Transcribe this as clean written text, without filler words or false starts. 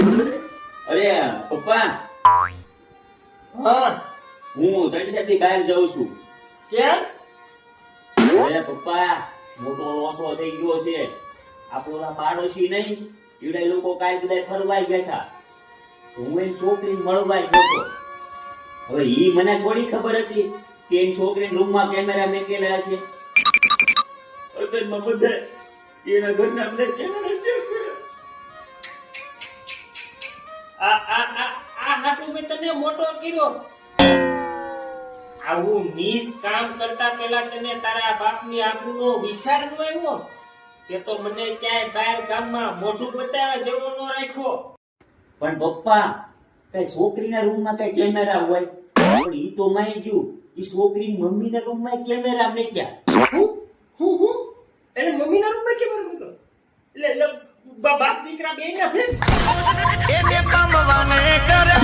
અરે પપ્પા, હા હું તળસાથી બહાર જાઉં છું. કેમ? અરે પપ્પા, મોટો લોસો થઈ ગયો છે. આપણો આ પાડોશી નહીં, ઈડા લોકો કાલ કદાચ ફરવા ગયા હતા. તો હું એની છોકરીને મળવા ગયો હતો. હવે ઈ મને થોડી ખબર હતી કે એની છોકરીના રૂમમાં કેમેરા મેકેલા છે. અત્યારમાં બધા એના ઘરના બધા કેમેરા ચેક કરે. આ હાટુ મેં તને મોટો કર્યો. આવું નીચ કામ કરતા પહેલા તને તારા બાપની આબરૂનો વિચાર ન આવ્યો કે તો મને ક્યાંય બહાર ગામમાં મોઢું બતાવવા જેવો ન રાખ્યો. પણ પપ્પા, કઈ છોકરીના રૂમમાં કઈ કેમેરા હોય? પણ ઈ તો માઈ ગયું. ઈ છોકરીની મમ્મીના રૂમમાં કેમેરા મેક્યા. હું એને મમ્મીના રૂમમાં કેમ મૂક્યો? લે બાપ દીકરા બે ના ભેગ એને પામવાને કરે